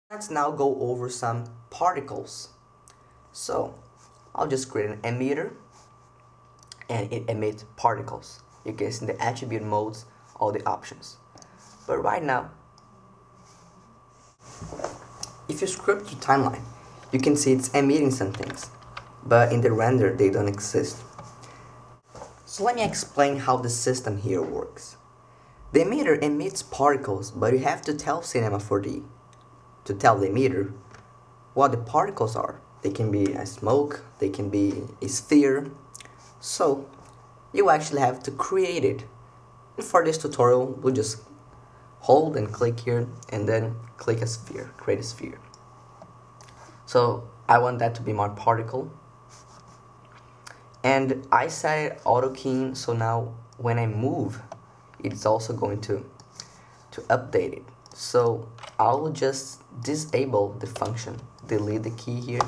Let's now go over some particles. So I'll just create an emitter and it emits particles. You can see in the attribute modes all the options. But right now, if you scroll through timeline, you can see it's emitting some things, but in the render they don't exist. So let me explain how the system here works. The emitter emits particles, but you have to tell Cinema 4D to tell the emitter what the particles are. They can be a smoke, they can be a sphere. So you actually have to create it. And for this tutorial, we'll just hold and click here and then click a sphere, create a sphere. So I want that to be my particle. And I set auto keying, so now when I move, it's also going to update it. So I'll just disable the function, delete the key here,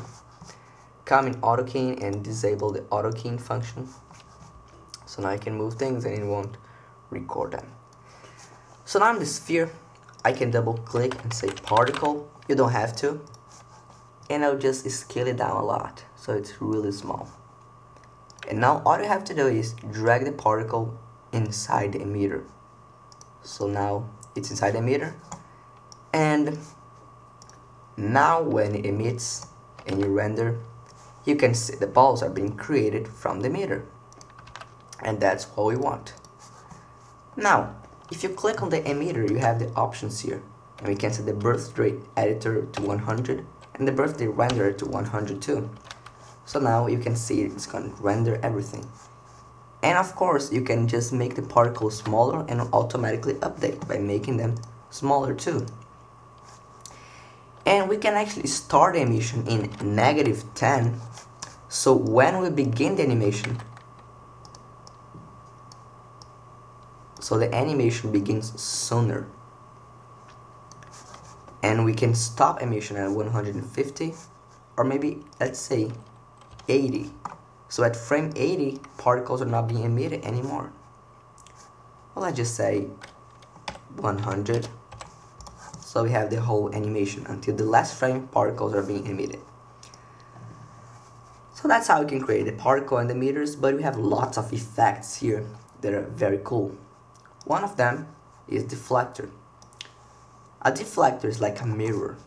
come in auto keying and disable the auto keying function. So now I can move things and it won't record them. So now in the sphere, I can double click and say particle. You don't have to. And I'll just scale it down a lot, so it's really small. And now all you have to do is drag the particle inside the emitter. So now it's inside the emitter. And now when it emits and you render, you can see the balls are being created from the emitter. And that's what we want. Now, if you click on the emitter, you have the options here. And we can set the birth rate editor to 100 and the birthday renderer to 102. So now you can see it's going to render everything. And of course, you can just make the particles smaller and automatically update by making them smaller too. And we can actually start the animation in -10. So when we begin the animation, so the animation begins sooner. And we can stop animation at 150, or maybe let's say 80. So at frame 80, particles are not being emitted anymore. Well, let's just say 100. So we have the whole animation until the last frame, particles are being emitted. So that's how you can create the particle and the emitters, but we have lots of effects here that are very cool. One of them is deflector. A deflector is like a mirror,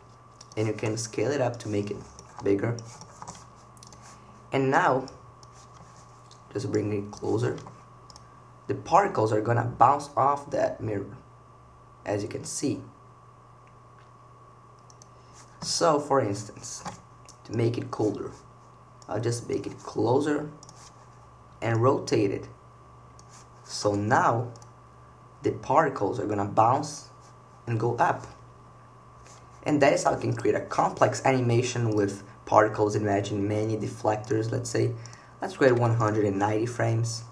and you can scale it up to make it bigger. And now, just bring it closer. The particles are gonna bounce off that mirror, as you can see. So, for instance, to make it cooler, I'll just make it closer and rotate it. So now, the particles are gonna bounce and go up. And that is how you can create a complex animation with particles. Imagine many deflectors. Let's create 190 frames.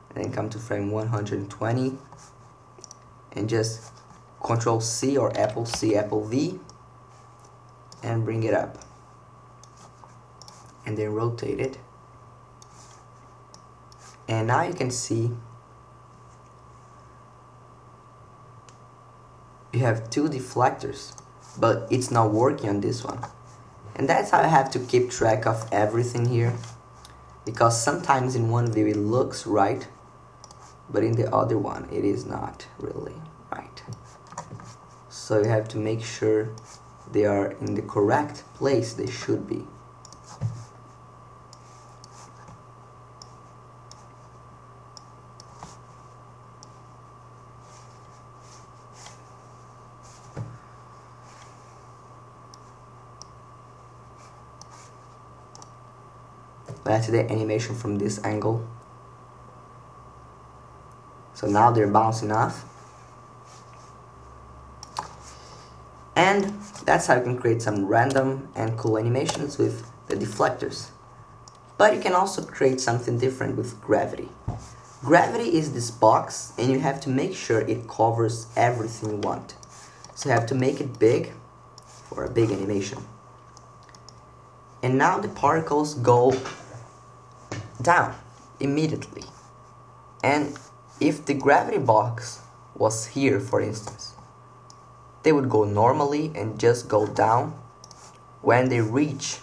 And then come to frame 120. And just Control C or Apple C, Apple V. And bring it up. And then rotate it. And now you can see you have two deflectors, but it's not working on this one. And that's how I have to keep track of everything here, because sometimes in one view it looks right, but in the other one it is not really right. So you have to make sure they are in the correct place they should be. Let's see the animation from this angle. So now they're bouncing off. And that's how you can create some random and cool animations with the deflectors. But you can also create something different with gravity. Gravity is this box, and you have to make sure it covers everything you want. So you have to make it big for a big animation. And now the particles go down immediately. And if the gravity box was here, for instance, they would go normally and just go down when they reach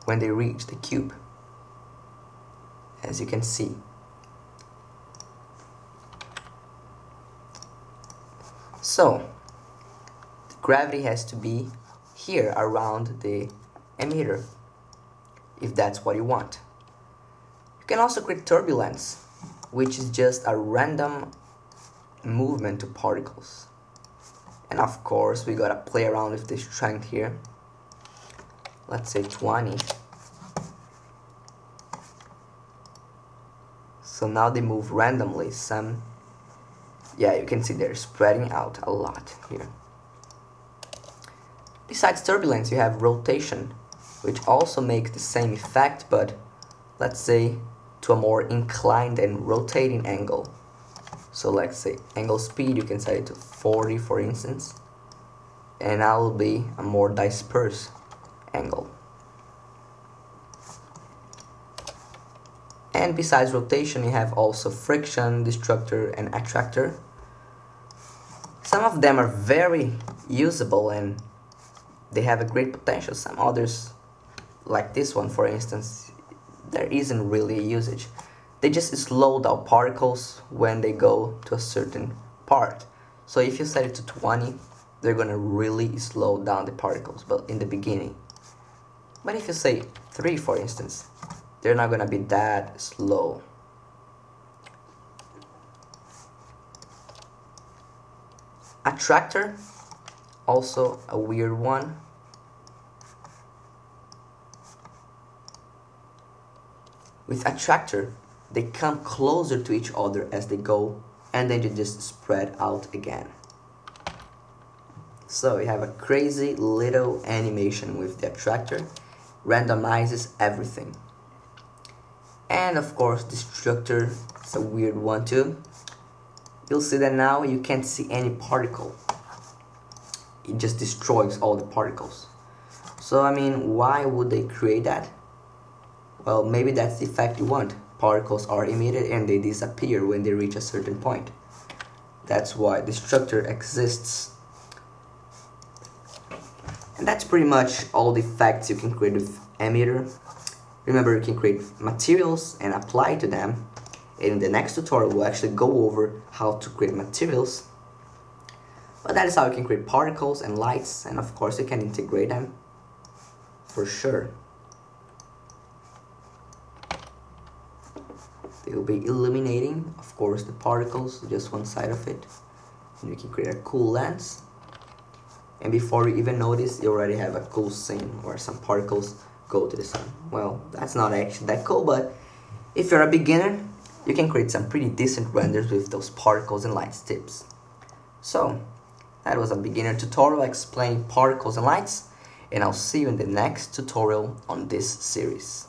the cube, as you can see. So the gravity has to be here around the emitter, if that's what you want. You can also create turbulence, which is just a random movement to particles. And of course we gotta play around with the strength here. Let's say 20. So now they move randomly. Yeah, you can see they're spreading out a lot here. Besides turbulence, you have rotation, which also makes the same effect, but let's say to a more inclined and rotating angle. So let's say angle speed, you can set it to 40 for instance, and that will be a more dispersed angle. And besides rotation, you have also friction, destructor, and attractor. Some of them are very usable and they have a great potential. Some others, like this one for instance, there isn't really a usage. They just slow down particles when they go to a certain part. So if you set it to 20, they're gonna really slow down the particles, but in the beginning. But if you say 3 for instance, they're not gonna be that slow. Attractor, also a weird one. With attractor, they come closer to each other as they go, and then they just spread out again. So you have a crazy little animation with the attractor, randomizes everything. And of course, destructor is a weird one too. You'll see that now you can't see any particle. It just destroys all the particles. So I mean, why would they create that? Well, maybe that's the effect you want. Particles are emitted and they disappear when they reach a certain point. That's why destructor exists. And that's pretty much all the effects you can create with emitter. Remember, you can create materials and apply to them. In the next tutorial, we'll actually go over how to create materials. But that is how you can create particles and lights, and of course you can integrate them for sure. They will be illuminating, of course, the particles, just one side of it. And you can create a cool lens. And before you even notice, you already have a cool scene where some particles go to the sun. Well, that's not actually that cool, but if you're a beginner, you can create some pretty decent renders with those particles and lights tips. So, that was a beginner tutorial explaining particles and lights, and I'll see you in the next tutorial on this series.